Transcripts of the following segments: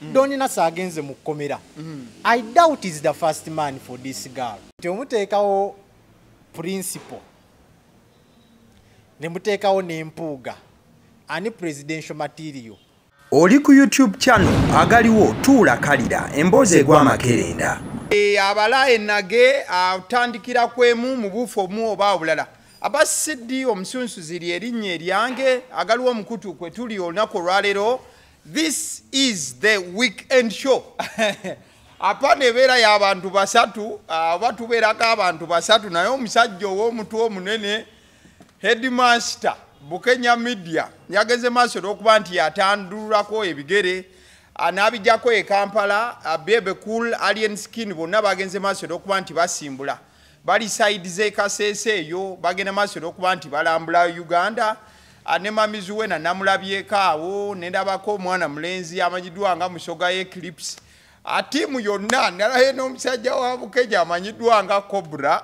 Doni Nasser agenze mu kkomera. I doubt is the first man for this girl. Temuteekawo principle. Nemuteekawo ne Mpuuga. Ani presidential material. Oli ku YouTube channel agaliwo tuula kalira emboozi egwa makerenda. Abalaye nage atandikira kwemu mu bufu omu oba obulala. Abasiddi omusunsuzi erinnya eryange agaliwo omukutu kwe tuli olunaku olwaleero. This is the weekend show. Apa nebeera y'abantu basatu oba tubeerako abantu basatu naye omusajja ow'omutwe omunene headmaster Bukenya Media yageze maaso okuba nti yatandulako ebigere n'abijjako e Kampala Bebe Cool Alien Skin bonna bagenze maaso okuba nti basimbula bali side ze Kasese eyo bagenda maaso okuba nti balambula Uganda ne mamizuwe na namulabyeko awo nendabako omwana mulenzi amanyiddwa nga Musoga Eclipse atimu yonna nalaye n'omusajja wa Bukenya amanyiddwa nga Cobra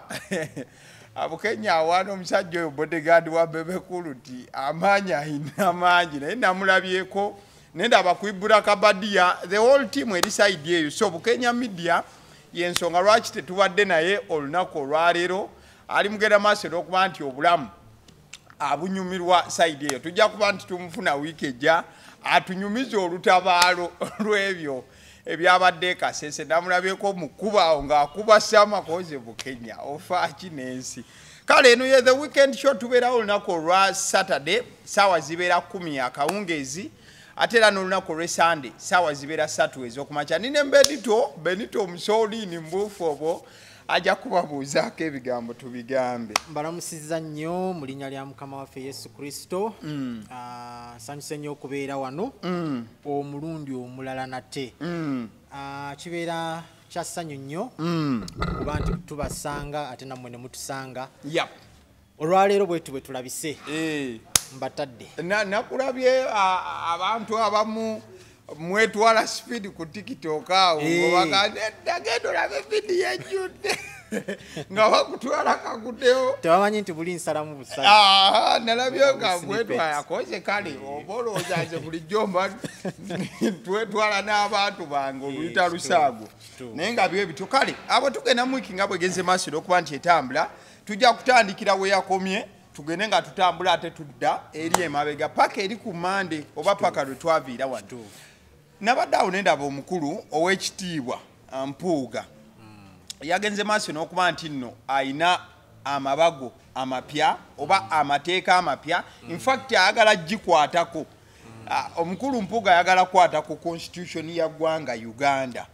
Abukenya awana omusajja oyo bodyguard wa Bebe Cool ti amaanyi ayina amangi naye namulabyeko nendaba kuibula Kabadia the whole team eri side eyo so Bukenya Media yensonga lwaki tetubadde naye olunaku olwaleero ali mugenda maaso okuba nti obulamu abunyumirwa side eyo tujja kuba nti tumufuna wiiki ejja atunyumiza olutabaalo lw'ebyo ebyabadde Kasese namulabyeko mukuba awo ng'akuba Samakoze Bukenya ofaaki n'ensi kale eno ye the weekend show tubeerawo olunaku olwa Saturday saawa zibeera 10 akawungeezi ate era n'olunaku olwe Sunday saawa zibeera 3 ez'okumakya nine Benito Mussolini mbuufu obwo ajja kubabuuzaako ebigambo tubigambe. Mbalamusizza nnyo mu linnya lya Mukama waffe Yesu Kristo. Nsanyuse nnyo okubeera wano omulundi omulala nate. Kibeera kya ssanyu nnyo kuba nti tubasanga ate nammwe ne mutusanga. Olwaleero bwetu bwe tulabise mbatadde. Nakulabye abantu abamu mwetwala speed ku TikTok awo bagenda olabe video ejjudde nga bakutwala kakuddewo tebamanyi nti buli nsalamu busala nalabye nga mwetwala akoze kale oba olowooza nze bulijjo mba twetwala n'abantu bange oluyita lusaago naye nga byo bityo kale abo tugenda mu wiki nga bwegenze maaso okuba nti etambula tujja kutandikira we yakomye tugende nga tutambula ate tudda eri emabega paka eri ku Mande oba paka lwe twaviira wano nabadde awo nendaba omukulu ow'ekitiibwa Mpuuga yagenze maaso n'okuba nti nno ayina amabago amapya oba amateeka amapya in fact ayagala gikwatako omukulu Mpuuga ayagala kwatako constitution ya ggwanga Uganda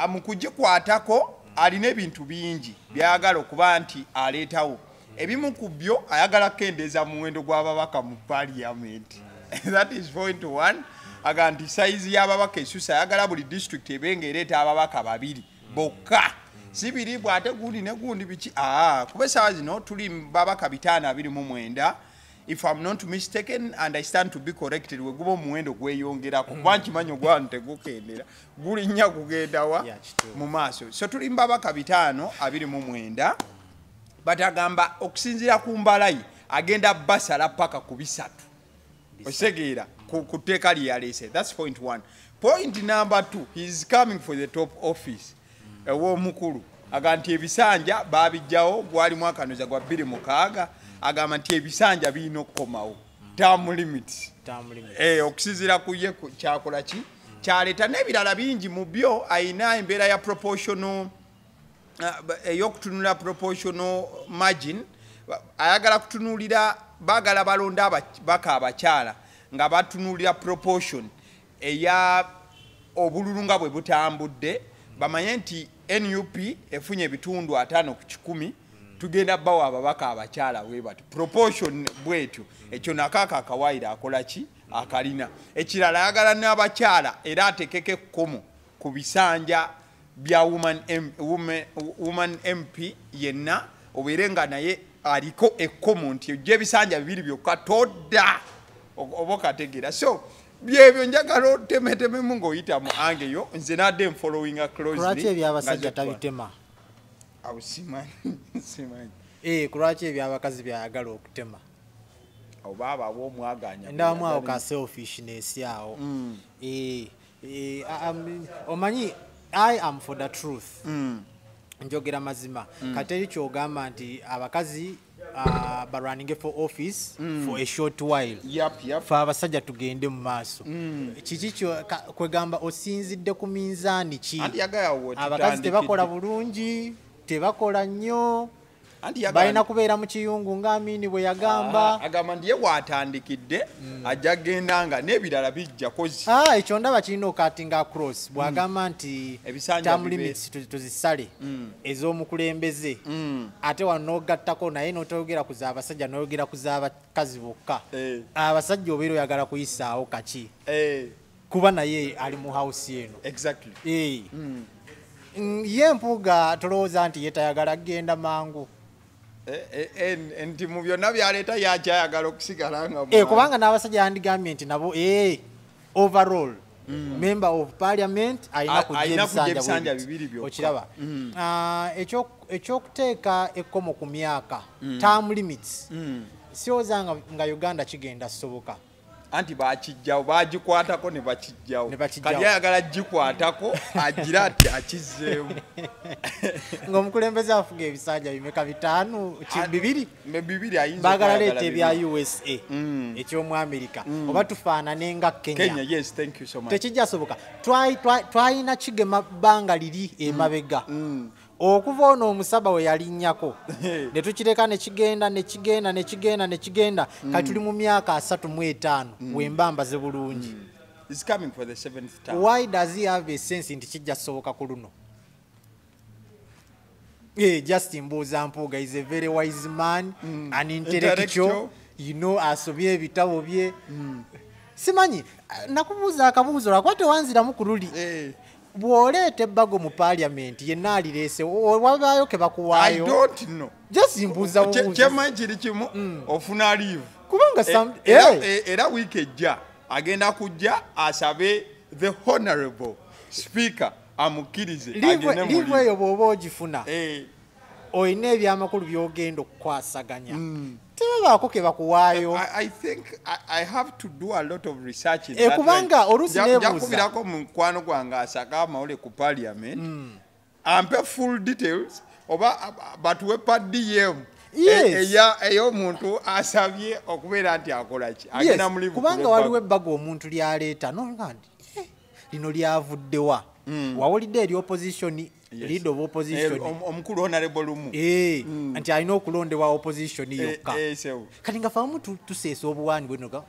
mu kugikwatako alina ebintu bingi byayagala okuba nti aleetawo ebimu ku byo ayagala kendeeza mu muwendo gw'ababaka mu parliament that is point 1 aga nti size y'ababaka esusa ayagala buli district ebenga ereeta ababaka babiri bokka si biri bw'ate gundi ne gundi biki kuba essaawa zino tuli babaka 529 if I'm not mistaken and I stand to be corrected we guba omuwendo gweyongerako kuba nkimanyi ogwantu tegukendera gulinnya kugenda wa mu maaso so tuli babaka 529 batagamba okusinzira ku mbalayi agenda basala paka ku bisatu osegeera ku tteeka lye yaleese that's point 1 point number 2 he is coming for the top office ew'omukulu aga nti ebisanja babijjawo gwali mwakanoza gwa 26 agamba nti ebisanja birina okukomawo term limits okusinzira ku ye kyakola ki kyaleeta n'ebirala bingi mu byo ayina embeera ya proportional eyokutunula proportional margin ayagala kutunulira bagala balonda baka abakyala nga batunulira proportion eya obululu nga bwe butambudde bamanye nti NUP efunye ebitundu 5 ku 10 tugenda bawa ababaka abakyala webati proportion bwetyo ekyo nakaka akawaira akola ki akalina ekirala ayagala n'abakyala era atekeke komo ku bisanja bya woman MP yenna oberenga naye aliko ekkomo nti ojja ebisanja bibiri byokka todda oba kategera so byebyo njagala temetememu ng'oyita mu angeyo nze nadde following closely kulwaki ebyabasajja tabitema simanyi kulwaki ebyabakazi byayagala okutema oba abo omwaganya ndamu awo ka selfishness yawo omanyi I am for the truth. Njogera mazima. Kateri kyogamba nti abakazi running for office for a short while. Yep. Fa abasajja tugende mu maaso. Kiki kyo kwegamba osinzidde ku minzaani ki? Abakazi tebakola bulungi, tebakola nnyo. Balina kubeera mu kiyungu ng'Amini bwe yagamba. Agamba ndiye bw'atandikidde ajja genda nga n'ebirala bijja kozi. Ekyo ndaba kirina okatinga across bw'agamba nti term limits tuzisale ez'omukulembeze ate wano n'ogattako naye n'otoyogera ku z'abasajja n'oyogera ku z'abakazi bokka. Abasajja obeera oyagala kuyisaawo kaki kuba naye ali mu house eno. Exactly. Ye Mpuuga tolowooza nti ye tayagala kgenda mangu. Nti mu byonna byaleeta yakyayagala okusigala nga kubanga n'abasajja yandigambye nti nabo overall member of parliament alina kujja ebisanja bibiri byokka. Okiraba ekyokuteeka ekkomo ku myaka term limits sirowooza nga Uganda kigenda soboka. Anti bakijjawo bagikwatako ne bakijjawo kati ayagala gikwatako agira ati akizzeemu ng'omukulembeze afuga ebisanja bimeka 5 bibiri ayinza baagala leeta ebya USA ekyomu America oba tufaanane nga Kenya. Yes, thank you so much. Tekijja soboka twalina kigema bbanga liri emabega okuva ono omusaba we yalinnyako ne tukireka ne kigenda kati tuli mu myaka 35 wembambaze bulungi. He's coming for the 7th term. Why does he have a sense nti kijja soboka ku luno? Justin Mpuuga is a very wise man, an intellectual, asobye ebitabo bye. Simanyi nakubuuza akabuuzo lwakwate wanziramu ku luli. Bw'oleeta ebbago mu parliament yenna alireese wabaayo ke bakuwaayo. I don't know. Just mbuuza buuza. Kyemmanyi kiri kimu ofuna leave. Kubanga era wiiki ejja agenda kujja asabe the honorable speaker amukkirize agende mu live eyo bw'oba ogifuna oyina ebyamakulu by'ogenda okukwasaganya. Tebabaako ke bakuwaayo. I think I have to do a lot of research in that. Kubanga oluusi neebuuza. Jakubirako mu mukwano gwange asaka amawule ku parliament. Ampe full details oba batuwe pa DM. Ey'omuntu asabye okubeera nti akola ki. Agenda mu live. Kubanga waliwo ebbago omuntu lyaleeta n'olugamba nti lino lyavuddewa. Wawulidde eri opposition leader of opposition omukulu honorable lumu nti alina okulondebwa opposition yokka kati nga famu tuseesa obuwaani bwenoga.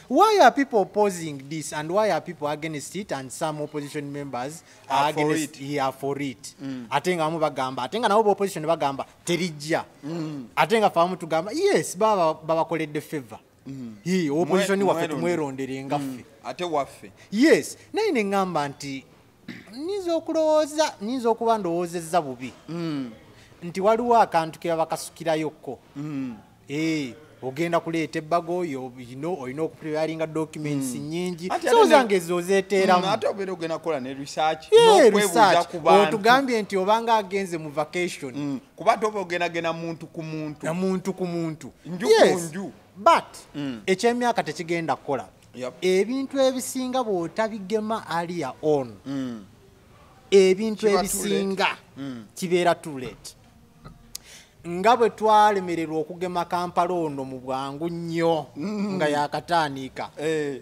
Why are people opposing this and why are people against it and some opposition members are against for it? Ate nga amu bagamba ate nga nabo opposition bagamba terijja ate nga famu tugamba yes babakoledde favor. Opposition waffe tumwerondere ngaffe ate waffe. Yes, naye ne ngamba nti niyinza okuba ndowoozezza bubi nti waliwo akantu ke bakasukirayokko. Ogenda kuleeta ebbago oyo olina okupreparinga documents nnyingi sozange ezo ozeeteeramu. Ate obeera ogenda kukola ne research n'okwebuuza ku bantu. Otugambye nti obanga agenze mu vacation kuba toba ogendagenda muntu ku muntu nju ku nju. But ekyemyaka tekigenda kukola. Ebintu ebisinga bw'otabigema aliya on ebintu ebisinga kibeera too late. Nga bwe twalemererwa okugema Kampala ono mu bwangu nnyo nga yakatandika.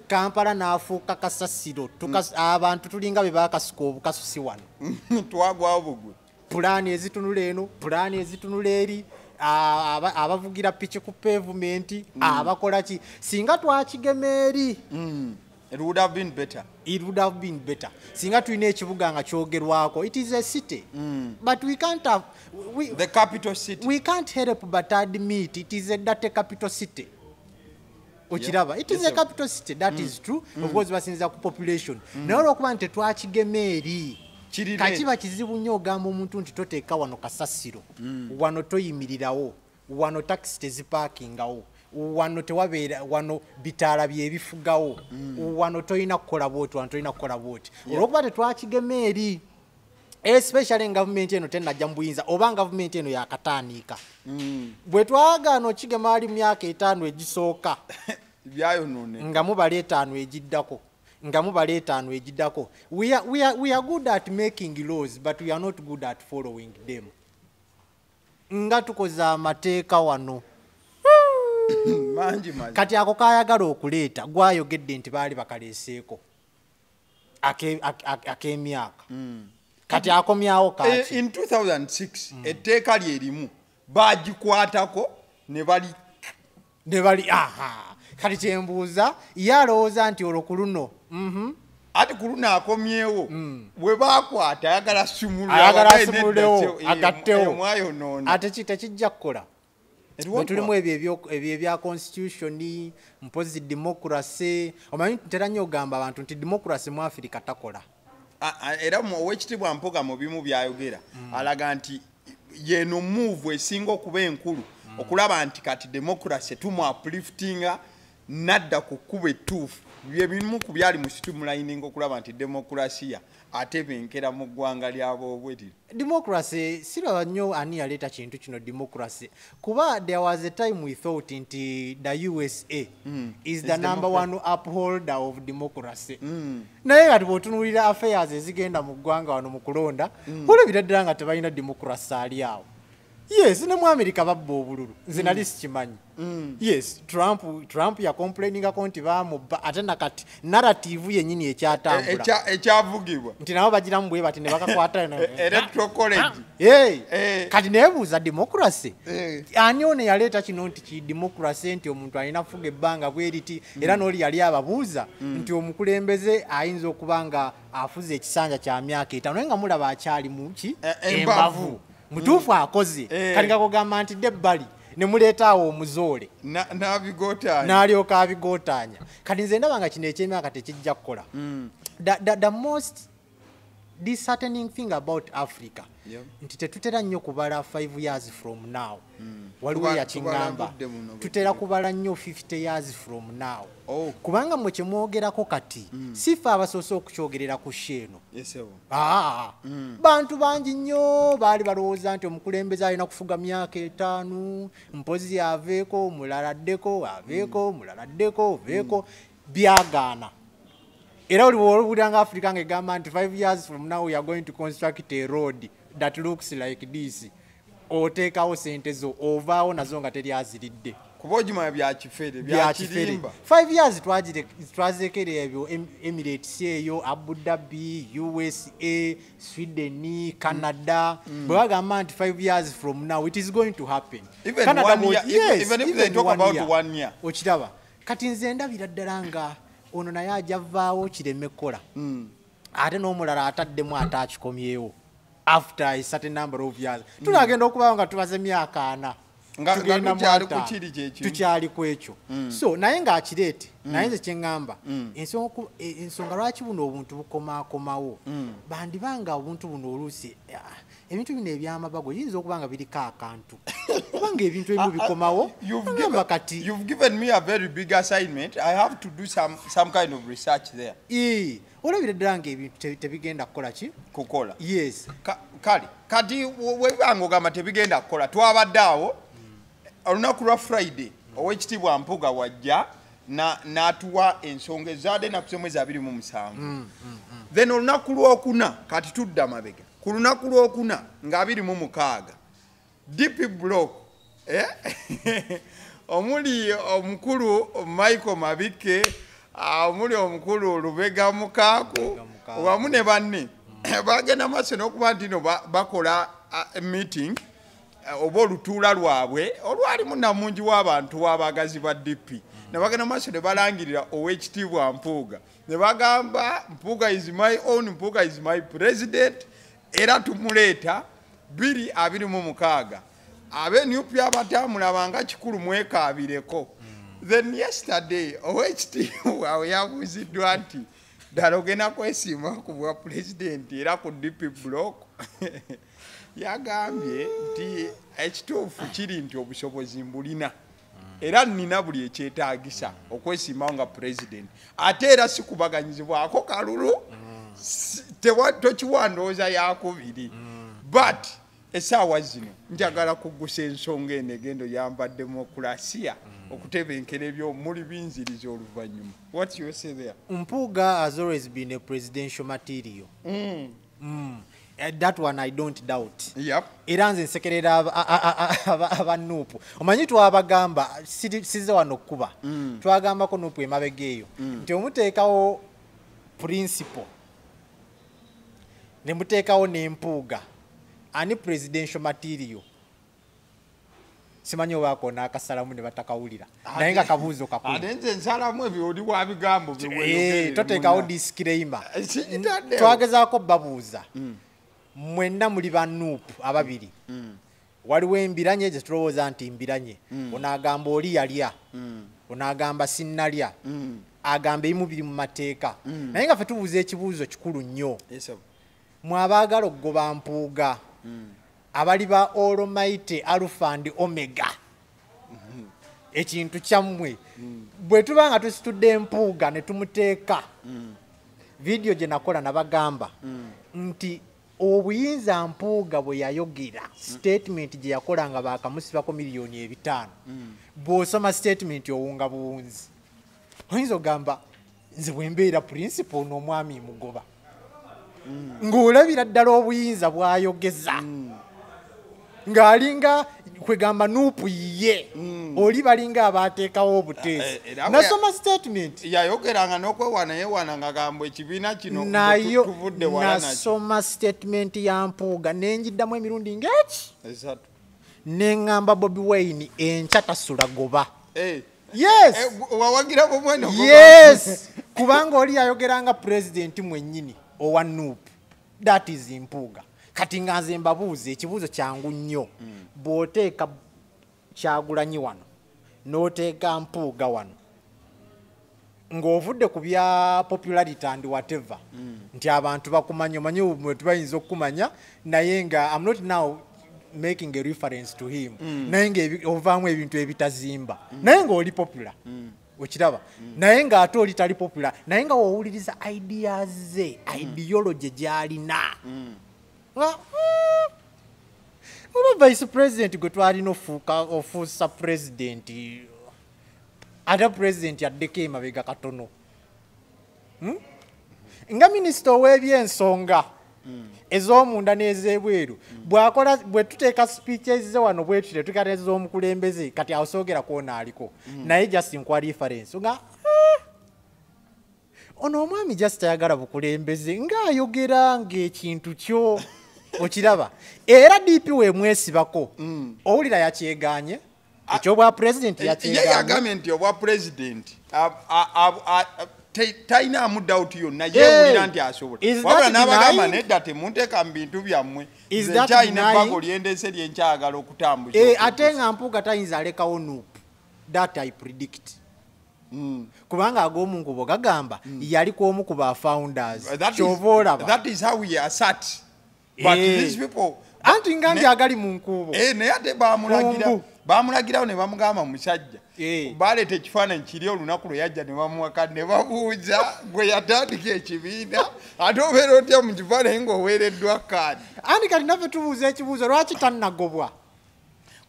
Kampala n'afuuka kasasiro abantu tulinga be baakasuka obukasusi wano. Twagwawo bugwe. Pulaani ezitunula eno pulaani ezitunula eri abavugira piki ku pavement abakola ki singa twakigema eri. It would have been better. Singa tulina ekibuga nga kyogerwako. It is a city. But we can't have the capital city. We can't help but admit it is a dirty capital city. Ochiraba. It is a capital city. That is true. Of course basinza ku population. Naye olwokuba nti twakigema eri kakiba kizibu nnyo ogamba omuntu nti toteeka wano kasasiro wano toyimirirawo wano taxi tezipaakingawo wano tewabeera wano bitaala byebifugawo wano toyina kukola bwoti wano toyina kukola bwoti olwokuba tetwakigema eri especially government eno tenajja mu buyinza oba government eno yakatandika bwe twagaana okigema ali myaka 5 egisooka byayonone nga mubale 5 ejiddako nga mubale 5 ejiddako we are good at making laws but we are not good at following them nga tukoza amateeka wano manji kati ako kayagala okuleeta gwayogedde nti baali bakaleeseeko ak'emyaka kati akomyawo kaki in 2006 etteeka lyerimu bagikwatako ne bali aha kati kyembuuza ye alowooza nti olwo ku luno ati ku luno akomyewo bwe bakwata ayagala simululewo agattewo ate tekijja kukola tulimu ebyo ebya constitution mpozi democracy omanyi ntera nnyo ogamba abantu nti democracy mu Africa takola era owekitibwa Mpuuga mu bimu byayogera alaga nti yeno move esinga okuba enkulu okulaba nti kati democracy tumu upliftinga nadda ku kkubo ettuufu byebimu ku byali mu streamlining okulaba nti demokrasiya atebenkera mu ggwanga ly'abobwerire democracy siraba nnyo ani yaleeta kintu kino democracy kuba there was a time we thought nti the USA is the number one upholder of democracy naye kati bw'otunuulira affairs ezigenda mu ggwanga wano mu kulonda olabira ddala nga tebalina democracy ali awo yes ne mu America babba obululu nze nali sikimanyi yes Trump ya complaininga nti bamubba ate nakati narrative yennyini ekyatambula ekyavugibwa nti nabo bagiramu bwe bati ne bakakwata electoral college kati nebuuza democracy ani ono yaleeta kino nti ki democracy nti omuntu alina kufuga ebbanga bweriti era n'oli yali ababuuza nti omukulembeze ayinza okuba nga afuze ekisanja kya myaka 5 naye nga mulaba akyali mu ki embavu mutuufu akoze kali kakugamba nti debbali ne muleetaawo omuzoole n'alyoka abigootanya kati nze ndaba nga kino ekyemyaka tekijja kukola the most disheartening thing about Africa nti tetutera nnyo kubala 5 years from now waliwo yakingamba tutera kubala nnyo 50 years from now kubanga mwe kyemwogerako kati sifa abasoose okukyogerera ku sheeno bantu bangi nnyo baali balowooza nti omukulembeze alina kufuga myaka 5 mpozi aveeko mulala addeko aveeko mulala addeko oveeko byagaana era olibulanga Africa ngegamba nti 5 years from now we are going to construct a road that looks like this oteekawo sente zo ovaawo nazo nga teri aziridde kubojima byakifere byakirimba 5 years twazekere ebyo Emirates eyo Abu Dhabi USA Sweden Canada bwe bagamba nti 5 years from now it is going to happen even Canada 1 year yes, even if they talk about 1 year okiraba kati nze ndabira ddala nga ono naye ajavaawo kireme kola ate n'omulala ataddemu atakikomyewo after a certain number of years tulagenda okubawo nga tubaze myaka 4 tukyali ku ekyo so naye ng'akireete naye nze kyeŋŋamba ensonga lwaki buno obuntu bukomaakomawo bandibanga obuntu buno oluusi ebintu bino ebyamabago yinza okuba nga biriko akantu kubanga ebintu ebimu bikomawo you've given me a very big assignment. I have to do some kind of research there. Olabira ddala nga ebintu tebigenda kukola ki kukola yes kale kati webanga ogamba tebigenda kukola twabadde awo olunaku lwa Friday owekitiibwa Mpuuga wajja n'atuwa ensonga ezaadde nakusemu 27 then olunaku lwokuna kati tudda mabega ku lunaku lwokuna nga 26 DP block omuli omukulu Michael Mabike omuli omukulu Lubega Mukaaku wamu ne banne bagenda maaso n'okuba nti no bakola meeting oba olutuula lwabwe olwalimu namungi w'abantu abagazi ba DP ne bagenda maaso ne balangirira owekitiibwa Mpuuga ne bagamba Mpuuga is my own, Mpuuga is my president era tumuleeta 2026 abeNUP abatamulabanga kikulu mwekaabireko. Then yesterday owekitiibwa yabuuziddwa nti ddala ogenda kwesiima ku bwa president era ku DP block yagambye nti ekituufu kiri nti obusobozi mbulina era nina buli ekyetaagisa okwesiimawo nga president ate era sikubaganyizibwako kalulu tokiwandooza yakubiri but essaawa zino njagala kugusa ensonga eno egendo yamba demokrasia okutebenkera ebyo muli binziriza oluvannyuma. What you say there? Mpuuga has always been a presidential material. That one I don't doubt. Yep. Era nze nsekerera abanuupu. Omanyi twabagamba size wano kuba. Twagambako nuupu emabega eyo. Nti omuteekawo principle. Ne muteekawo n'empuuga. Ani presidential material. Simanyi obaako n'akasalamu ne batakawulira. Naye nga kabuuzo kakulu. Ate nze nsalamu ebyo oli wa bigambo bye toteekawo disclaimer. Twagezaako babuuza. Mwenna muli banuupu ababiri. Waliwo embiranye gye tulowooza nti mbiranye. Onaagamba oli yalya. Onaagamba sinnalya. Agamba ebimu biri mu mateeka. Naye nga ffe tubuuza ekibuuzo kikulu nnyo. Mwabaagala okugoba Mpuuga. Abali ba Almighty Alpha and Omega. Ekintu kyammwe. Bwe tuba nga tusitudde Mpuuga ne tumuteeka. Video gye nakola nabagamba. Nti obuyinza Mpuuga bwe yayogera statement gye yakola nga baakamusibako miliyoni 5. Bw'osoma statement owunga buwunzi. Oyinza ogamba nze bwe mbeera principal n'omwami mugoba. Ng'olabira ddala obuyinza bw'ayogeza. Ng'alinga kwegamba nuupu ye. Oli balinga abateekawo obuteesi. Nasoma statement. Yayogeranga n'okwewana yewana ng'agamba ekibiina kino tuvudde wala nakyo. Nasoma statement ya Mpuuga nenjiddamu emirundi ng'eki. Neŋŋamba Bobi Wine enkya tasula goba. Yes. Wawagira bumweno. Yes. Kubanga oli yayogeranga president mwennyini owa nuupu. That is Mpuuga. Kati nga nze mbabuuze ekibuuzo kyangu nnyo. Bw'oteeka Kyagulanyi wano n'oteeka Mpuuga wano ng'ovudde ku bya popularity and whatever nti abantu bakumanya omanyi mwe tubayinza okumanya naye nga I'm not now making a reference to him naye nga ovaamu ebintu ebitazimba naye ng'oli popular okiraba naye ng'ate oli tali popular naye nga wowuliriza ideas ze ideology gy'alina Oba vice president gwe twalina ofuusa president ate president yaddeko emabega katono nga minisita ow'ebyensonga ez'omunda n'ez'ebweru bwe tuteeka speeches ze wano bwe tutyo tukata ez'omukulembeze kati awo soogera kwona aliko naye just nkwa reference nga ono omwami just ayagala bukulembeze ng'ayogera ng'ekintu kyo okiraba era DP we mwesibako owulira yakyeganye ekyobwa president yakyeganye yagambye nti obwa president tainaamu doubt yonna yeewulira nti asobola wabula n'abagamba nedda temunteeka mu bintu byammwe nkyalina ebbago lyendese lyenkyagala okutambuza ate nga Mpuuga tayinza alekawo nuupu that I predict kubanga ag'omunkubo gagamba yali kw'omu ku ba founders kyova olaba that is how we are sat but these people anti nga ndi agali mu nkubo naye ate bamulagirawo ne bamugamba musajja baleeta ekifaananyi kiri olunaku lwe yajja ne bamuwaka ne babuuza gwe yatandika ekibiina ate obeera otya mu kifaananyi ng'oweereddwa kaadi anti kati naffe tubuuza ekibuuzo lwaki tannagobwa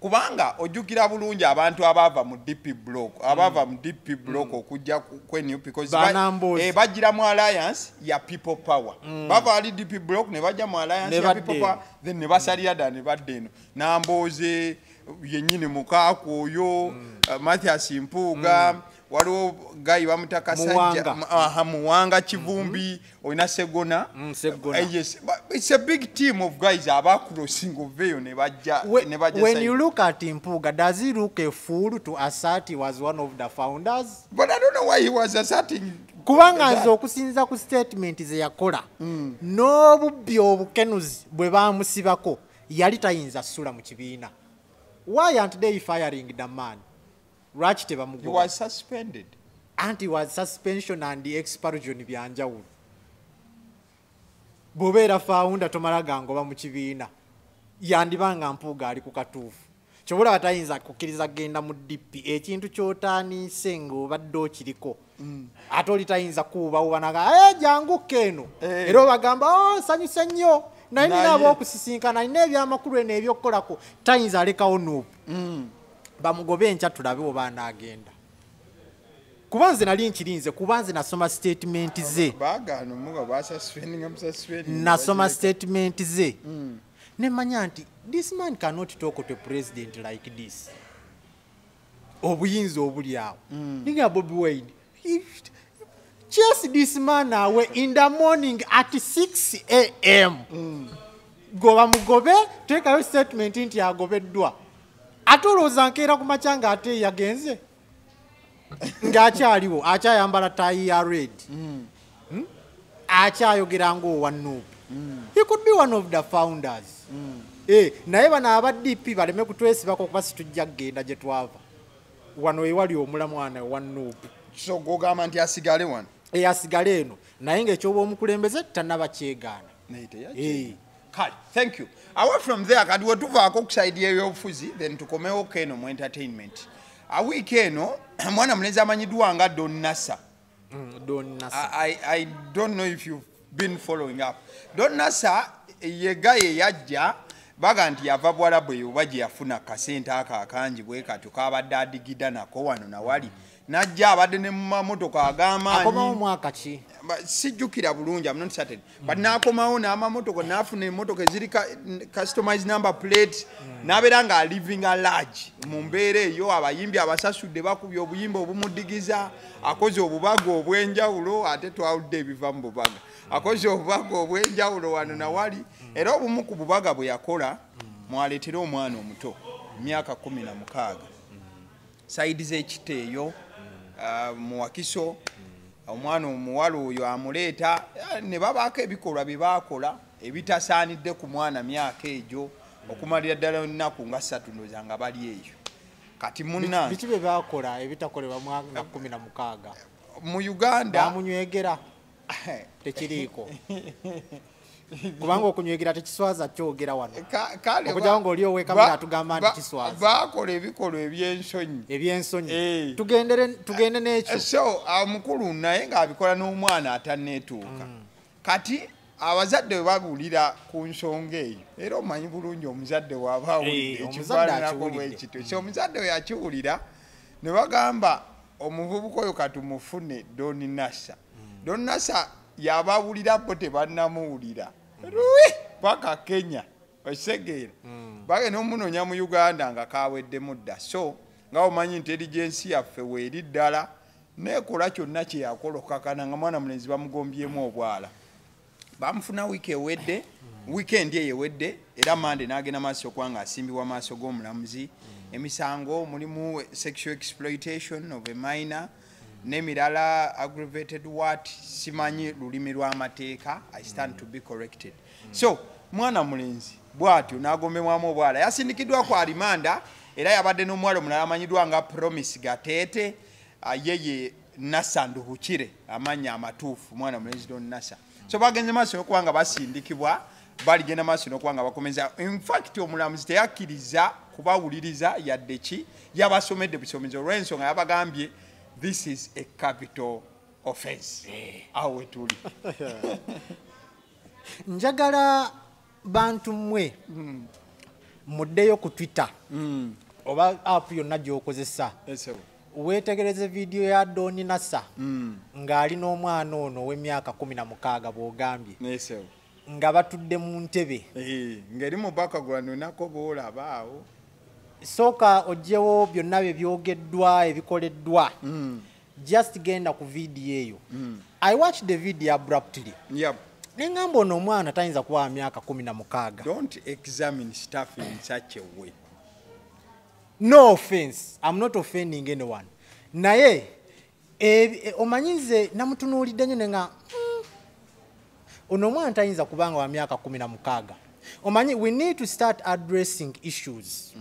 kubanga ojjukira bulungi abantu abaava mu DP block okujja kwenyu because bajjira mu alliance ya people power bava ali DP block ne bajja mu alliance ya people power then ne basalira ddala ne badda eno Nambooze yennyini Mukaaku oyo Mathias Mpuuga waliwo gayi bamutaka sajja Muwanga Kivumbi oyina Segona yes it's a big team of guys abacrossing oveyo ne bajja when you look at Mpuuga does he look a fool to assert he was one of the founders but I don't know why he was asserting kubanga nze okusinza ku statement ze yakola n'obubbi obukenuzi bwe bamusibako yali tayinza ssula mu kibiina why aren't they firing the man lwaki tebamugoba he was suspended anti was suspension and expulsion byanjawulo bw'obeera founder tomala gangoba mu kibiina yandibanga Mpuuga ali ku katuufu kyobola batayinza kukkiriza genda mu DP ekintu kyotaaniise ng'obadde okiriko ate oli tayinza kuubawuba naga janguka eno era obagamba sanyuse nnyo naye nina ab'okusisinkana nina ebyamakulu eno ebyokkolako tayinza alekawo Nuupu bamugobe enkya tulabe oba anaagenda kuba nze nali nkirinze kuba nze nasoma statement ze nasoma statement ze nemanya nti this man cannot talk to a president like this obuyinza obuli awo ninga Bobi Wine chase this man away in the morning at 6 a.m. Goba mugobe tekayo statement nti agobeddwa atolooza nkeera ku machanga ate yagenze ng'akyaliwo akyayambala tayi ya red akyayogera ng'owa Nuupu he could be one of the founders naye bano aba DP baleme kutwesibako kuba situjja kgenda gye twava wano ewali omulamwana wa Nuupu so gogamba nti asigale wano asigale eno naye ng'ekyoba omukulembeze tannaba kyegaana kale thank you away from there kati wetuvaako kuside y'ebyobufuzi then tukomewo keno mu entertainment awiiki eno mwana mulenzi amanyiddwa nga Don Nasser. I don't know if you've been following up. Don Nasser ye gaye yajja baga nti yava Bwarabu eyo oba gye yafuna kasente akangi bwe katyo kabadde adigida nako wano nawali najja abadde ne mu mamotoka ag'amaanyi akomawo mwaka ki sijjukira bulungi I'm not certain but n'akomawo n'amamotoka n'afuna emmotoka eziri customized number plate n'abeera nga living a large mu mbeera eyo abayimbi abasasudde bakubye obuyimba obumudigiza akoze obubaga obw'enjawulo ate twawudde ebiva mu bubaga akoze obubaga obw'enjawulo wano nawali era obumu ku bubaga bwe yakola mwaleetera omwana omuto myaka 16 saidi z'ekiteeyo mu Wakiso omwana omuwala oyo amuleeta ne babaako ebikolwa bye baakola ebitasaanidde ku mwana myaka egyo okumalira ddala ennaku nga 3 ndowooza nga bali eyo kati munna biki bye baakola ebitakolebwa mwaka 16 mu Uganda bamunywegera tekiriiko kubanga okunywegera tekiswaza kyogera wano okujja nga oli owe kamera atugamba nti kiswaza baakola ebikolwa ebyensonyi tugende n'ekyo so mukulu naye ng'abikola n'omwana atanneetuuka kati abazadde bwe babuulira ku nsonga eyo era omanyi bulungi omuzadde waaba awulidde ekifaananako bwekito so omuzadde we yakiwulira ne bagamba omuvubuka oyo katumufune Don Nasser. Don Nasser yabawulira bo tebannamuwulira paka Kenya osegeera bagenda omunoonya mu Uganda nga kaweddemu dda so nga omanyi intelligence yaffe weeri ddala neekola kyonna kye yakola okakana nga mwana mulenzi bamugombyemu obwala bamufuna wiiki ewedde weekend eyewedde era mande n'agenda maaso okubanga asimbibwa maaso g'omulamuzi emisango mulimu sexual exploitation of a minor nemirala aggravated what simanyi lulimi lw'amateeka I stand to be corrected so mwana mulenzi bwatyo n'agombebwamu obwala yasindikiddwa kwa alimanda era yabadde n'omuwala omulala amanyiddwa nga Promise Gatete yeye Nasser Nduhukire amanya amatuufu mwana mulenzi Don Nasser so bagenze maaso n'okubanga basindikibwa baligenda maaso n'okubanga bakomeza in fact omulamuzi teyakkiriza kubawuliriza yadde ki yabasomedde busomezo olw'ensonga yabagambye this is a capital offense awe tuli njagala bantu mmwe muddeyo ku Twitter oba app yonna gy'okozesa weetegereze video ya Don Nasser ng'ali n'omwana ono ow'emyaka 16 bw'ogambye nga batudde mu ntebe ng'eri mu background nako boolaba awo sooka ogyewo byonna bye byogeddwa ebikoleddwa just genda ku video eyo I watched the video abruptly nengamba ono omwana tayinza kuba myaka 16 don't examine stuff in such a way no offense I'm not offending anyone naye omanyize namutunuulidde nnyo nenga ono omwana tayinza kubanga wa myaka 16 omanyi we need to start addressing issues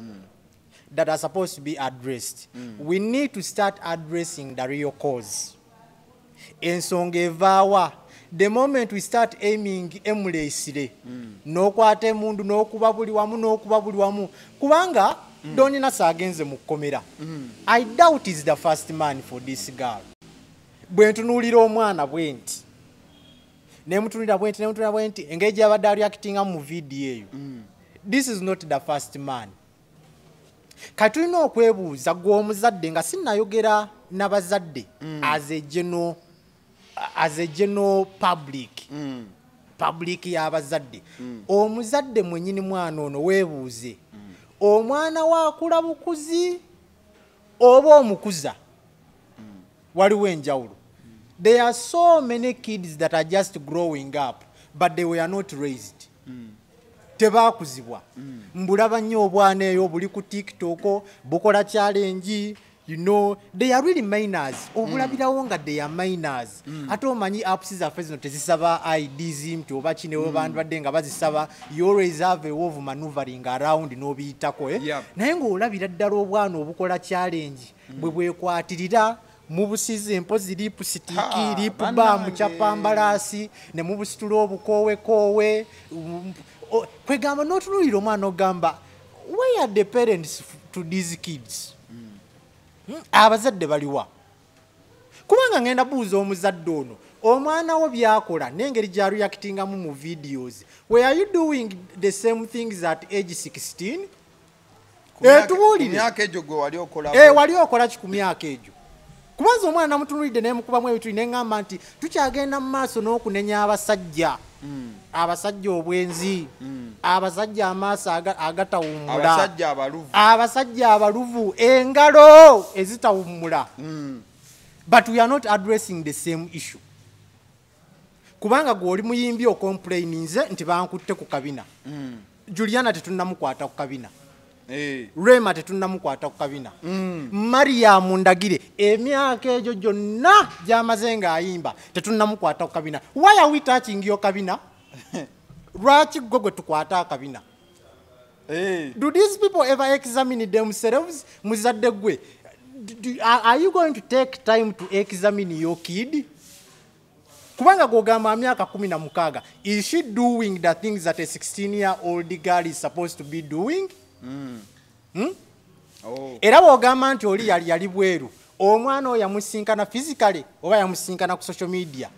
that are supposed to be addressed we need to start addressing the real cause ensonga evaawa the moment we start aiming emuleesire n'okwata emundu n'okuba buli wamu kubanga Don Nasser agenze mu kkomera I doubt is the first man for this girl bwe ntunuulira omwana bwe nti nemutunira bwenti engeri gy'abadde reactinga mu video eyo. This is not the first man. Katulina okwebuuza gw'omuzadde nga sinnayogera n'abazadde as a general public y'abazadde. Omuzadde mwennyini mwana ono weebuuze omwana wakula bukuzi oba omukuza. Waliwo enjawulo. There are so many kids that are just growing up but they were not raised. Tebakuzibwa. Mbulaba nnyo obwana eyo buli ku TikTok bukola challenge. You know, they are really minors. Obulabirawo nga they are minors. Ate omanyi apps zaffe zino tezisaba IDs mti oba kinewo bantu badde nga bazisaba. You always have a way of maneuvering around n'obiyitako. Naye ng'olabira ddala obwana obukola challenge bwe bwekwatirira mu busizi empozi lipusitiki lipuba mu kyapambalasi ne mu busitula obukoowe kwegamba n'otunulira omwana ogamba where are the parents to these kids? Abazadde baliwa? Kubanga ngenda buuza omuzadde ono omwana wo byakola n'engeri gya reactingamu mu videos. Were are you doing the same things at age 16? Tubuulire. Wali okola ki ku myaka egyo? Kubanza omwana namutunulidde nemukubamu ebituli neŋŋamba nti tukyagenda mu maaso n'okunenya abasajja. Abasajja obwenzi. Abasajja amaaso agatawummula. Abasajja abaluvu. Engalo ezitawummula. But we are not addressing the same issue. Kubanga gw'oli muyimbi okomplaininze nti bankutte ku kabina. Juliana tetunnamukwata ku kabina. Rema tetunnamukwata ku kabina. Mariam Ndagire emyaka egyo gyonna gy'amaze ng'ayimba tetunnamukwata ku kabina. Why are we touching your kabina? Lwaki gwe gwe tukwata akabina? Do these people ever examine themselves? Muzadde gwe, are you going to take time to examine your kid? Kubanga gogamba myaka 16, is she doing the things that a 16-year-old girl is supposed to be doing? Era bw'ogamba nti oli yali bweru omwana oyo yamusinkana physically oba yamusinkana ku social media,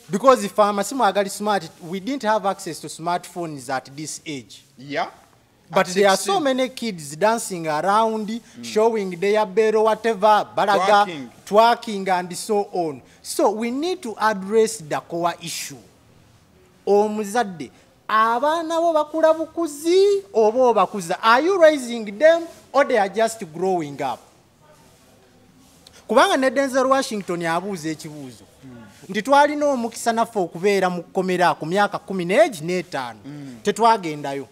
because if amasimu agali smart, we didn't have access to smartphones at this age. But there are so many kids dancing around, showing their bed or whatever, balaga, twerking and so on. So we need to address the core issue. Omuzadde abaana bo bakula bukuzi oba obakuza. Are you raising them or they are just growing up? Kubanga ne Denzel Washington abuuza ekibuuzo nti twalina omukisa naffe okubeera mu kkomera ku myaka 15 tetwagendayo.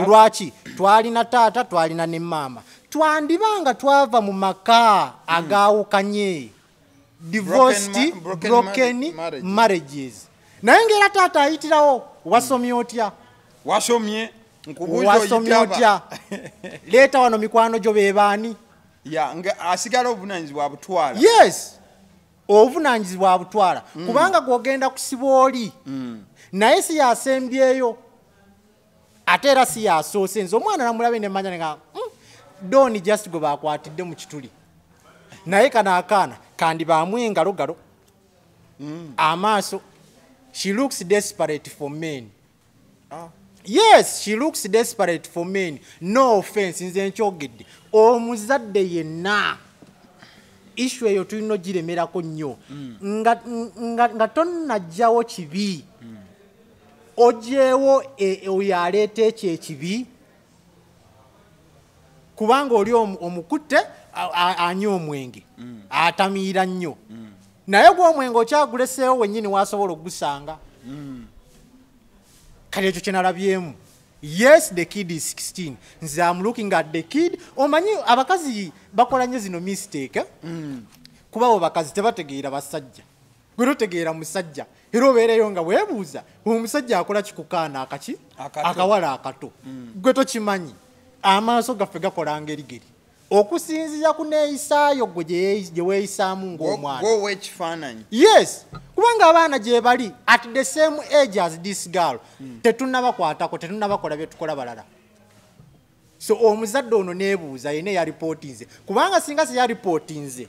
Lwaki? Twalina taata, twalina ne maama. Twandibanga twava mu maka agaawukanye, divorced, broken marriages. Naye ng'era taata ayitirawo, wasomye otya? Wasomye otya? Leeta wano mikwano gyo be baani? Asigala obuvunanyizibwa abutwala. Yes, obuvunanyizibwa abutwala. Kubanga gw'ogenda kusiba oli naye si yasembyeyo ate era si yasoose. Nze omwana namulabe ne manya nga Doni just gwe bakwatidde mu kituli, naye kana akaana kandibaamu engalogalo amaaso. She looks desperate for men. Yes, she looks desperate for men. No offense, nze nkyogedde. Omuzadde yenna issue eyo tulina ogiremerako nnyo nga tonnajjawo kibi ojeewo oyo aleeta ekyo ekibi, kubanga oli omukutte anywa omwenge atamiira nnyo, naye gw'omwenge okyaguleseewo wennyini wasobola okugusanga. Kale ekyo kyenalabyemu. Yes, the kid is 16. Nze I'm looking at the kid. Omanyi abakazi bakola nnyo zino mistake. Kuba abo bakazi tebategeera basajja. Gwe totegeera musajja. Era obeereyo nga weebuuza omusajja akola kikukaana akawala akato. Gwe tokimanyi. Amaaso gaffe gakola ngerigeri. Okusinziira ku neeyisaayo gwe gye weeyisaamu ng'omwana. Yes, kubanga abaana gye bali at the same age as this girl tetunnabakwatako, tetunnabakola bye tukola balala. So omuzadde ono neebuuza yene ya reportinze kubanga singa si ya reportinze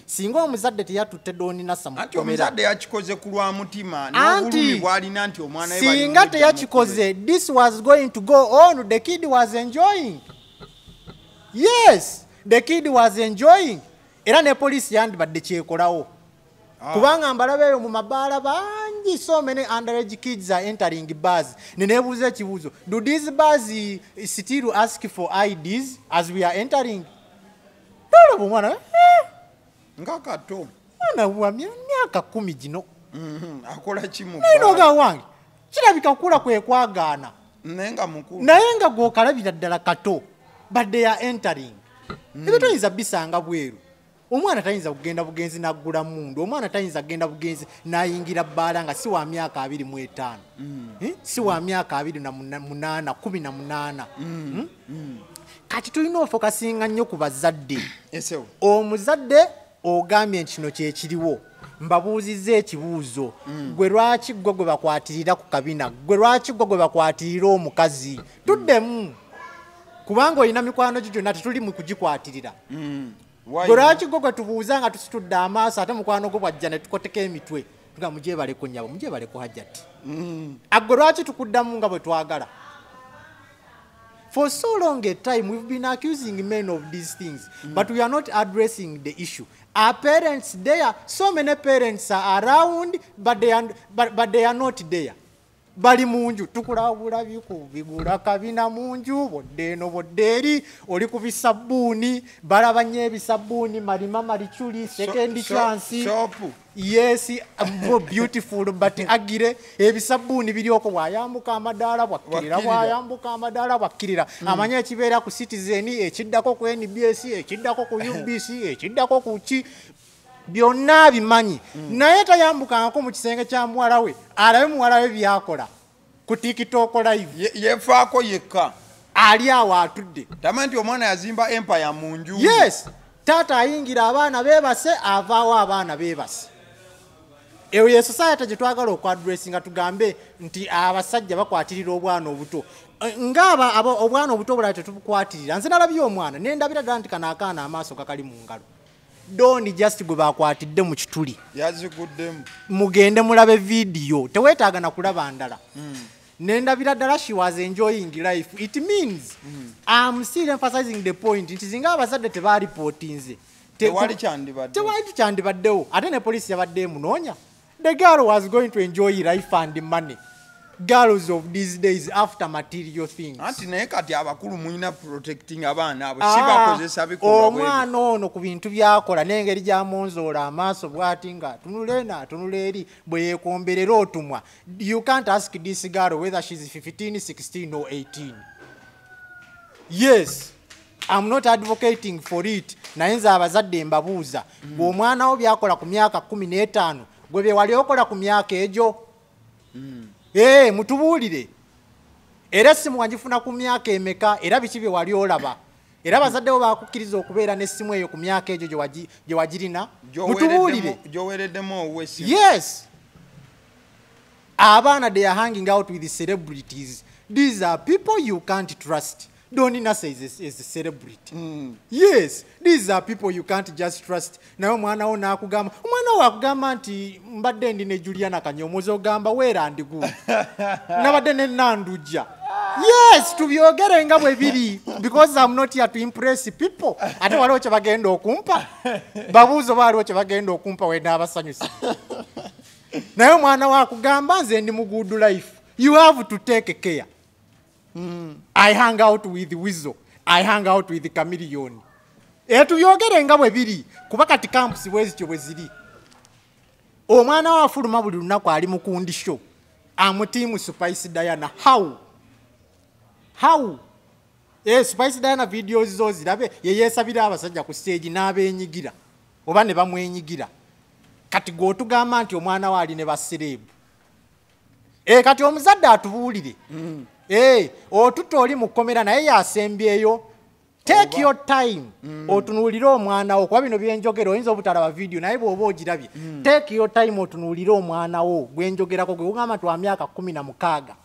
singa omuzadde teyatutte Doni Nasser mu komera omuzadde yakikoze ku lwa mutima n'obulumi bwalina nti omwana we bali singa teyakikoze this was going to go on. The kid was enjoying. Yes, the kid was enjoying. Era ne police yandibadde kyekolawo kubanga mbalabeyo mu mabaala bangi so many underage kids are entering bars. Nenebuuza ekibuuzo, do these bars still ask for IDs as we are entering? Tolaba omwana nga kato mwana wa myaka 10 gino akola kimu noga wange kirabika kula kwe kwagaana nenga mukulu naye nga gwokalabira ddala kato but they are entering. Ebyo toyinza bisanga bweru. Omwana tayinza kugenda bugenzi naggula mundu. Omwana tayinza kugenda bugenzi nayingira bbaala nga si wa myaka 25 si wa myaka 28 18. Kati tulina ofokasinga nnyo ku bazadde. Omuzadde ogambye nti kino kyekiriwo mbabuuzizza ekibuuzo gwe lwaki gwe bakwatirira ku kabina, gwe lwaki gwe bakwatirira omukazi? Tuddemu kubanga olina mikwano gyo gyonna tetuli mu kugikwatirira. Gwe lwaki gwe tubuuza nga tusitudde amaaso ate mukwano gwo bwajja ne tukoteka emitwe tuga mugyebale ku nnyabo mugyebale ku hajjati. Gwe lwaki tukuddamu nga bwe twagala? For so long a time, we've been accusing men of these things, but we are not addressing the issue. Our parents there, so many parents are around, but they are not there. Bali munju tukulabula bigula kabina munju bodde no bodderi oli ku bisabuni balabanye ebisabuni malima malichuli second chance shop. Yes, beautiful but agire ebisabuni biri oko bwayambuka amadala bwakirira amanye ekibeera ku Citizen ekiddako ku NBS ekiddako ku UBC ekiddako ku ki byonna bimanyi naye tayambukangako mu kisenge kya muwala we alabe muwala we byakola ku TikTok live yefaako yekka ali awo atudde tamanti omwana yazimba empire mu nju. Yes, tata ayingira abaana beebase avaawo abaana beebase. Eyo ye society gye twagala okwadressinga tugambe nti abasajja bakwatirira obwana obuto ngaba obwana obuto bulala tetubukwatirira. Nze nalabye omwana nendabira ddala nti kanaakaana amaaso gakali mu ngalo. Doni just gwe bakwatidde mu kituli yaziguddemu mugende mulabe video teweetaaga na kulaba ndala. Nendabira ddala she was enjoying life. It means I'm still emphasizing the point nti zinga abazadde tebalipotinze tewali kyandibaddewo ate ne police yabadde emunoonya. The girl was going to enjoy life and money. Girls of these days after material things. Anti naye kati abakulu muina protecting abaana abo sibakozesa bikolwa bwe. Omwana ono ku bintu byakola n'engeri gy'amonzoola amaaso bw'ati nga tunula eri bwe yeekomberera otumwa. You can't ask this girl whether she's 15, 16 or 18. Yes, I'm not advocating for it. Naye nze abazadde mbabuuza bw'omwana wo byakola ku myaka 15 gwe bye wali okola ku myaka egyo. Mutubuulire era essimu wagifuna ku myaka emeka era biki bye wali olaba era bazadde bo bakukkiriza okubeera n'essimu eyo ku myaka egyo gye wagirina. Mutubuulire gyowereddemu ow'essimu. Yes, abaana they are hanging out with the celebrities. These are people you can't trust. Doni Nasser is a celebrity. Yes, these are people you can't just trust. Naye omwana wo n'akugamba nti mbadde ndi ne Juliana Kanyomozi ogamba weera ndigu nabadde ne Nandujja. Yes, tubyogere nga bwe biri because I'm not here to impress people. Ate waliwo kye bagenda okumpa babuuzo baaliwo kye bagenda okumpa we n'abasanyusa. Naye omwana wo akugamba nze ndi mu good life. You have to take care. I hang out with Weasel. I hang out with Chameleon. Tubyogere nga bwe biri kuba kati campus bwezityo bwe ziri. Omwana wa fuluma buli lunaku ali mu kundi show. Amutiimu Spice Diana. How? Spice Diana videos zo zirabe yeesabira abasajja ku stage n'abeenyigira oba ne bamwenyigira. Kati gw'otugamba nti omwana wa ali ne baserebu. Kati omuzadde atubuulire. Otutte oli mu kkomera naye yasembyeyo. Take your time. Otunuulire omwana wo kuba bino byenjogera oyinza obutalaba video naye bw'oba ogirabye. Take your time otunuulire omwana wo gwenjogerako gwe ugamba nti wa myaka 16.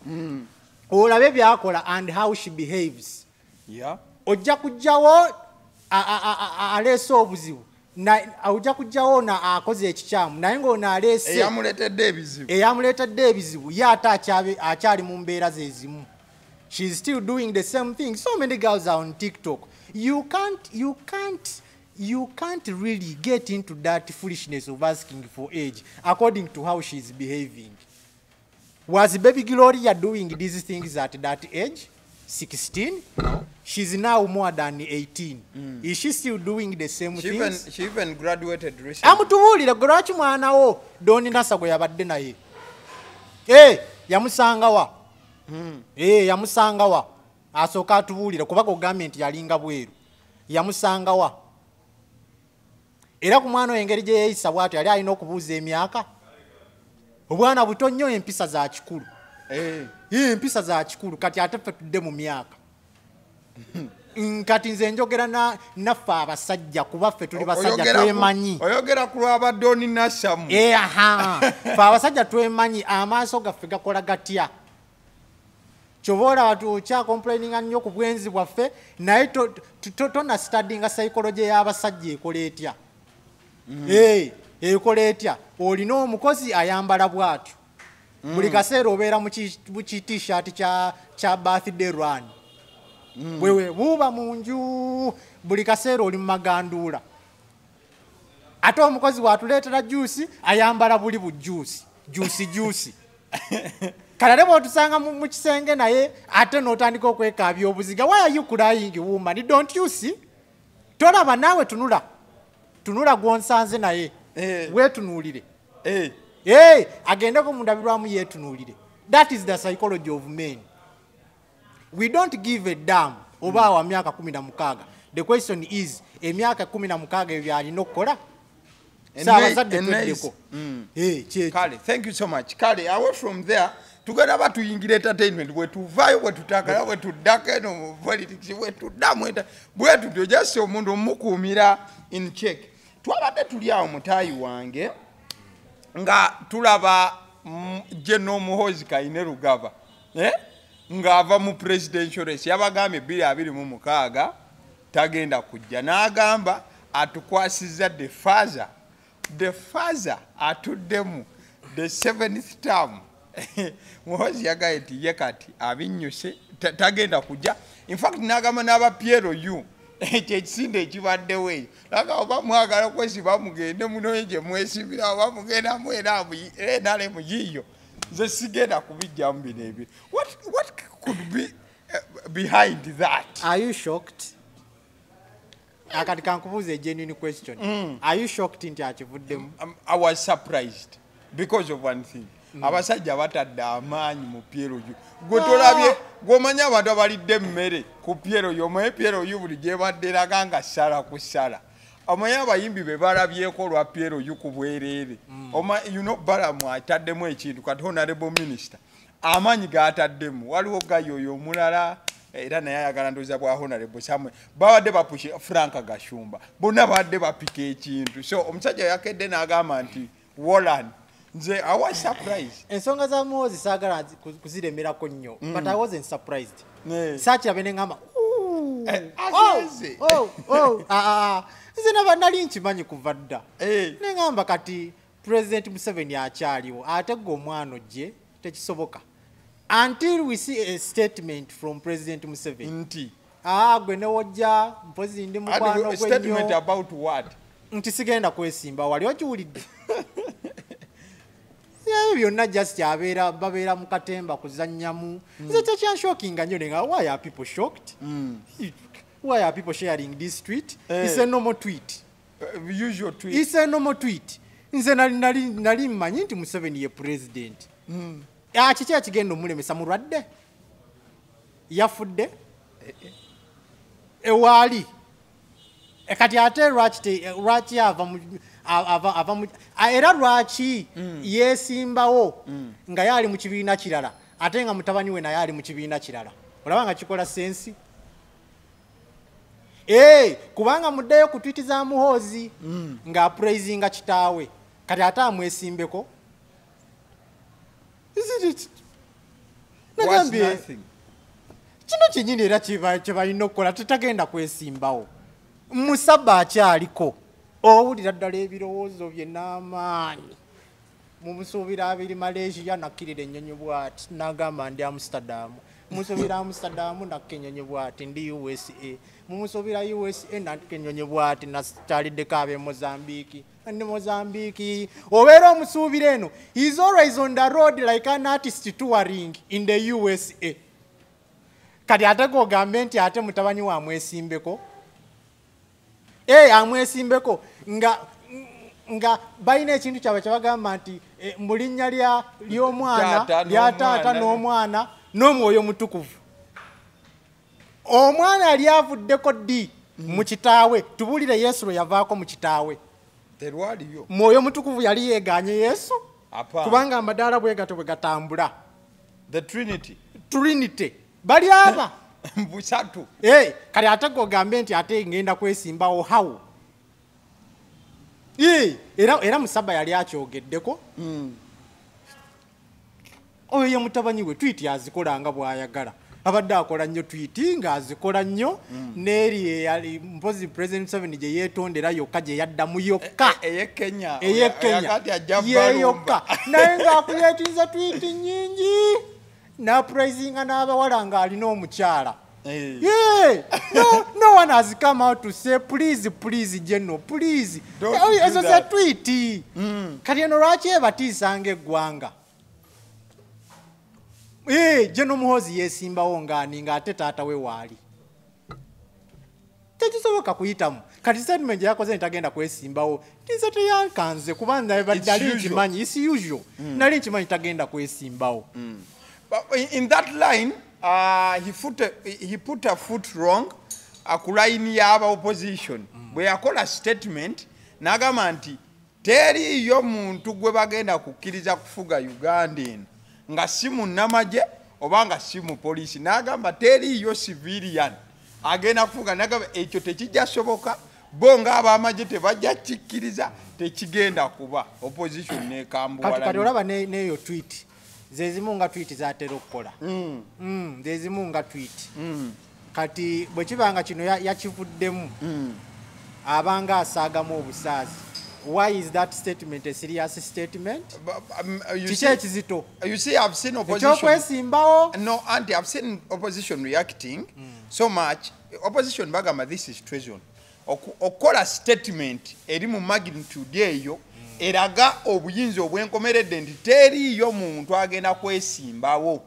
Olabe byakola and how she behaves. ojja kujjawo aleese obuzibu ojja kujjawo akoze ekikyamu naye ng'ono aleese eyamuleetedde ebizibu ye ate akyali mu mbeera ze zimu. She's still doing the same thing. So many girls are on TikTok. You can't really get into that foolishness of asking for age according to how she's behaving. Was baby Gloria doing these things at that age? 16? No. She's now more than 18. Is she still doing the same things? She even graduated recently. Amutubulira gwaki mwana wo Doni Nasser gwe yabadde naye. Yamusanga wa? Yamusanga wa? Asooka atubulira kuba ogambye nti yalinga bweru. Yamusanga wa? Era ku mwana engeri gye yeeyisa bw'atyo yali alina okubuuza emyaka. Obwana buto nnyo empisa za kikulu. Empisa za kikulu kati ate ffe tudde mu myaka. Kati nze njogera naffe abasajja kuba ffe tuli basajja twemanyi. Oyogera ku lwaba Doni Nasser. Ffe abasajja twemanyi amaaso gaffe gakola gatya. Chobola watu cha complaining nnyo ku bwenzi bwaffe naye tona studying psychology y'abasajja ekola etya. Ekola etya. Olina omukozi ayambala bw'atyo. Buli kaseera obeera mu t-shirt kya birthday run. Wewe buuba mu nju buli kaseera oli mu maganduula. Ate omukozi watuleetera juice ayambala buli bujuice. Juice. Kalale bw'otusanga mu kisenge naye ate n'otandika okwekaabya obuziga. Why are you crying, woman? Don't you see? Tolaba naawe tunula. Tunula gw'onsanze naye. Weetunuulire. Agendeko mu ndabirwamu yeetunuulire. That is the psychology of men. We don't give a damn oba wa myaka 16. The question is, emyaka 16 ebyo alina okukola? Saabazadde tweddeko. Kale, thank you so much. Kale, away from there, tugenda batuyingira entertainment bwetuvaayo bwetutagala bwetuddako eno mu politics bwetuddamu bwetutyo just omuntu omukuumira in check. Twabadde tuli awo mutaayi wange nga tulaba General Muhoozi Kainerugaba ng'ava mu presidential race yabagambye 2026 tagenda kujja n'agamba atukwasizza the father atuddemu the 7th term. Muhoozi yagaye nti ye kati abinnyuse tagenda kujja. In fact n'agamba n'aba PLU ekisinde ekibaddewo eyo naga oba mwagala okwesiba mugende munoye gye mwesibira oba mugenda mwera nale muyiyo nze sigenda kubijjamu bino ebyo. What could be behind that? Are you shocked? Akati kankubuuza a genuine question. Are you shocked nti akivuddemu? I was surprised because of one thing. Abasajja batadde amaanyi mu PLU. Gwe tolabye gw'omanya abantu abalidde emmere ku PLU omaye PLU buli gye badde eraga nga ssala ku ssala. Omaye abayimbi be balabyeko lwa PLU ku bwereere. Balamu ataddemu ekintu kati honorable minister. Amaanyi g'ataddemu waliwo gayoyo omulala era naye ayagala ndowooza bwa honorable Samuel babadde bapushe Frank Gashumba bonna babadde bapika ekintu. So omusajja yakedde n'agamba nti Wolan nze I was surprised. Ensonga za Muhoozi saagala kuziremerako nnyo but I wasn't surprised. Saakirabe ne ngamba nze nali nkimanyi kuva dda ne ngamba kati President Museveni akyaliwo ate gwe omwana ogye tekisoboka until we see a statement from President Museveni. Nti gwe ne wojja mpozi ndi mukwano gwe nnyo. Statement about what? Nti sigenda kwesimba wali okiwulidde. Byonna just babeera mu katemba kuzannyamu. Nze tekyanshokinga nnyo nenga why are people shocked? Why are people sharing this tweet? It's a normal tweet. Usual tweet. It's a normal tweet. Nze nali mmanyi nti Museveni ye president. Kiki ekigenda omulemesa mulwadde? Yafudde? Ewaali? Kati ate lwaki ava mu era lwaki yeesimbawo nga yali mu kibiina kirala ate nga mutabani we naye ali mu kibiina kirala? Olaba nga kikola sensi? Kubanga muddeyo ku tweet za Muhoozi nga apraisinga kitaawe kati ate amwesimbeko. Isn't it? Nagambye kino kinyini era kyebalina okukola tetagenda kwesimbawo musaba akyaliko owulira ddala ebirowoozo bye n'amaanyi mumusuubira abiri Malaysia nakkirira ennyonyi bw'ati n'agamba ndi Amsterdam mumusuubira Amsterdam nakka ennyonyi bw'ati ndi USA mumusuubira USA nakka ennyonyi bw'ati nakyaliddeko ab'e Mozambique ndi Mozambique obeera omusuubira eno he's always on the road like an artist touring in the USA kati ate gogambe nti ate mutabani wa mwesimbeko amwesimbeko nga balina ekintu kyabwe kyabagamba nti mu linnya ly'omwana lya taata n'omwana n'omwoyo mutukuvu omwana yali avuddeko ddi mu kitaawe tubulire Yesu lwe yavaako mu kitaawe mwoyo mutukuvu yali yeeganye Yesu kubanga amadaala bwe gato bwe gatambula Trinity bali aba busatu kale ate gogambe nti ate ngenda kwesimbawo hawo era musaba yali akyogeddeko oyo ye mutabanyi we twiti azikolanga bw'ayagala abadde akola nnyo twiti ng'azikola nnyo n'eri eyali mpozi President Museveni gye yeetondera yokka gye yaddamu yokka ey'Ekenya yeyokka naye ng'akuleetinza twiti nnyingi n'aprayizinga n'abawala ng'alina omukyala no one has come out to say please General please ezo za twiti kati eno lwaki ebatiisanga eggwanga General Muhoozi yesimbawo ng'ani ng'ate taata we waali tekisoboka kuyitamu kati statement gye yakoze ntagenda kwesimbawo tinze teyankanze kubanga nali nkimanyi is usual nali nkimanyi tagenda kwesimbawo. In that line, he put a foot wrong. Akulaini yaba opposition. Bwe yakola statement nagamba nti teri yo muntu gwe bagenda kukkiriza kufuga Uganda eno nga si munnamagye oba nga si mu poliisi. Nagamba teri yo civilian agenda kufuga. Nagamba ekyo tekijja soboka bo nga abamagye tebajja kikkiriza tekigenda kuba opposition nekambuwala. Kati olaba neyo tweet zezimu nga tweet zatera okukola zezimu nga tweet kati bwe kibanga kino yakivuddemu abanga asaagamu obusaazi. Why is that statement a serious statement? You see, I've seen opposition. No, Auntie, I've seen opposition reacting so much. Opposition bagamba this is treason. Okola statement eri mu magnitude eyo eraga obuyinza obwenkomeredde nti teriyo muntu agenda kwesimbawo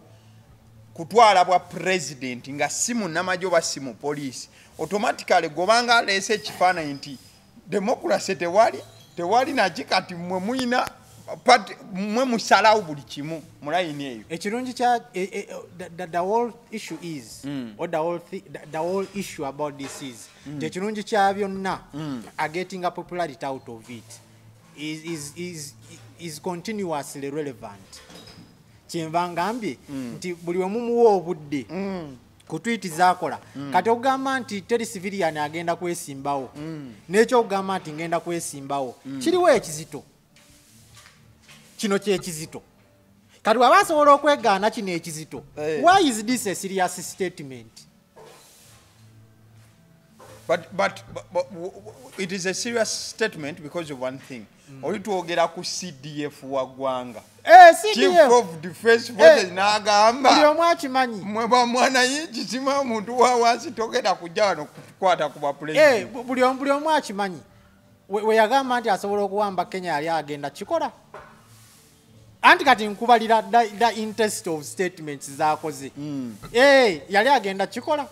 kutwala bwa president nga si munnamagye oba si mu poliisi. Automatically gobanga alese ekifaananyi nti democracy tewali nakikati mwe muyina mwe musalawo buli kimu mu layini eyo. Ekirungi kya the whole issue is or the whole issue about this is ekirungi kya byonna are getting a popularity out of it is continuously relevant. Kyenva ngambye nti buli we mumuwa obudde ku tweet zakola kati ogamba nti teri civilian agenda kwesimbawo n'ekyo ogamba nti ngenda kwesimbawo kiriwo ekizito kino kyekizito kati waba asobola okwegaana kino ekizito. Why is this a serious statement? But it is a serious statement because of one thing. Oli tuogera ku CDF wa gwanga. Chief of Defense Forces n'agamba buli omu akimanyi mwe bamwana yingi sima muntu wa wansi togenda kujja wano kukwata ku president. Buli omu akimanyi we yagamba nti asobola okuwamba Kenya yali agenda kikola. Anti kati nkubalira the interest of statements zaakoze yali agenda kikola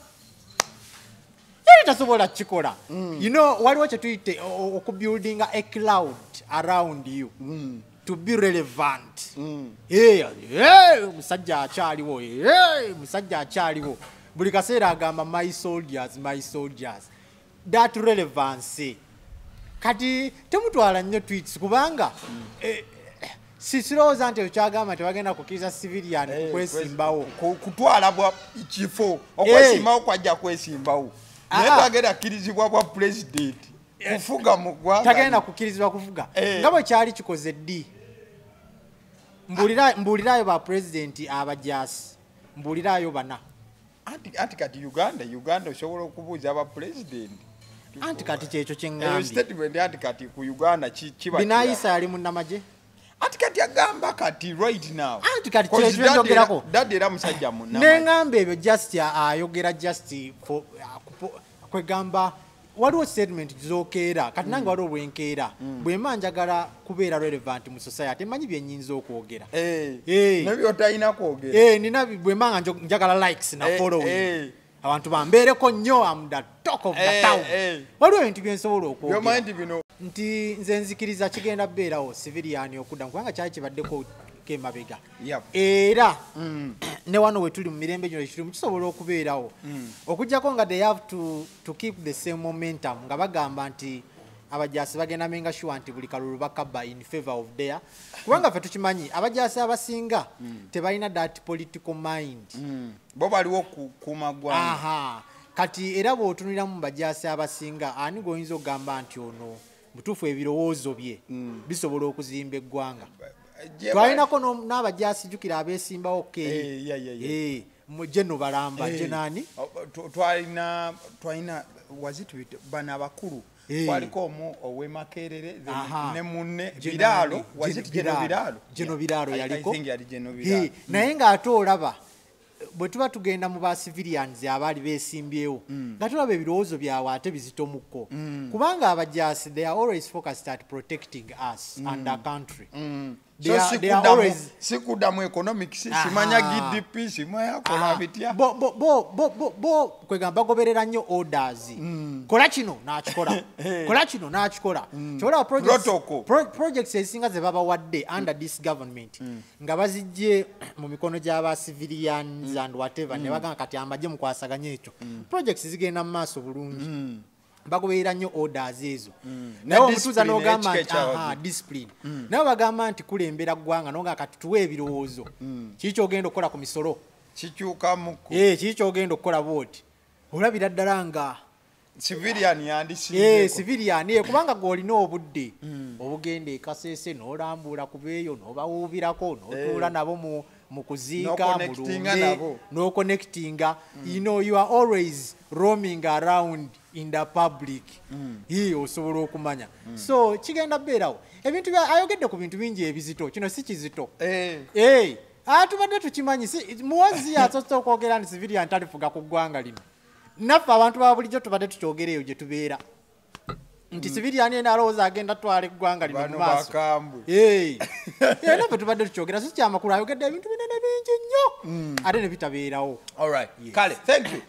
yali tasobola kikola. You know waliwo kye tuyite okubuilding a cloud around you to be relevant. Musajja akyaliwo musajja akyaliwo buli kaseera agamba my soldiers. That relevance kati temutwala nnyo tweets kubanga sisirowooza nti ekyagamba nti bagenda kukkiriza civilian kwesimbawo kutwala bwa kifo okwesimbawo kwajja kwesimbawo naye tagenda kukkirizibwa bwa president kufuga mu ggwanga tagenda kukkirizibwa kufuga nga bwe kyali kikoze ddi. Mbuuliraayo ba president abajaasi mbuuliraayo bana anti kati Uganda osobola okubuuza aba president anti kati kyekyo eyo kyengambye statement anti kati ku Uganda kiba Binayisa yali munnamagye anti kati agamba kati right now anti kati kyekyo njogerako dadde era musajja munna nengamba ebyo just ayogera just for kwegamba waliwo statement zokeera kati nange waliwo bwenkeera bwemba njagala kubeera relevant mu society emanyi byenyinza okwogera nebyo talina kwogera nina bwemba nga njagala likes na following abantu bambeereko nnyo am the talk of the town waliwo ebintu byensobola okwogera nti nze nzikiriza kigenda beerawo civilian okudda kubanga kyali kibaddeko kemabega era ne wano wetuli mu mirembe gino ekirimu kisobola okubeerawo okujjako nga they have to keep the same momentum nga bagamba nti abajaasi bagenda menga sure nti buli kalulu bakaba in favor of their kubanga ffe tukimanyi abajaasi abasinga tebalina that political mind bo baliwo ku magwanga kati era bw'otunuliramu mu bajaasi abasinga ani goyinza okugamba nti ono mutuufu ebirowoozo bye bisobola okuzimba eggwanga twalinako n'abajaasi jjukira abeesimbawo keri Jeno Balamba jenani twalina wazituyite bana abakulu kwaliko omu ow'Emakerere ne munne Biraalo waziti Jeno Biraalo yaliko naye ng'ate olaba bwe tuba tugenda mu ba civilians abaali beesimbyewo nga tulaba ebirowoozo byabwe ate bizitomukko kubanga abajaasi they are always focused at protecting us and our country they are always sikudamu economics simanya GDP simayakola bitya bo kwegamba bagoberera nnyo orders kola kino n'akikola kola kino n'akikola kyola projects ezisinga ze babawadde under this government nga bazijje mu mikono gy'aba civilians and whatever ne bagamba kati ambaje mukwasaganya ekyo projects zigenda mu maaso bulungi bagoberera nnyo orders ezo naye omutuuza n'ogamba nti discipline naye bagamba nti kulembera ggwanga n'oga kati tuwe ebirowoozo kiki kyogenda okukola ku misolo kikyukamuko kiki kyogenda okukola booti olabira ddala nga civilian yandisimbeko civilian kubanga gw'olina obudde obugenda ekaseese n'olambuula ku beeyo n'obawuubirako n'otuula nabo mu kuziika mu lumbe n'oconnectinga you know you are always roaming around in the public osobola okumanya so kigenda beerawo ebintu ayogedde ku bintu bingi ebizito kino si kizito tubadde tukimanyi Muhoozi asoose okwogera nti civilian talifuga ku ggwanga lino naffe abantu ba bulijjo tubadde tukyogera eyo gye tubeera nti civilian yena alowooza agenda twala eggwanga lino mu maaso naffe tubadde tukyogera si kyamakulu ayogedde ebintu binene bingi nnyo ate ne bitabeerawo kale thank you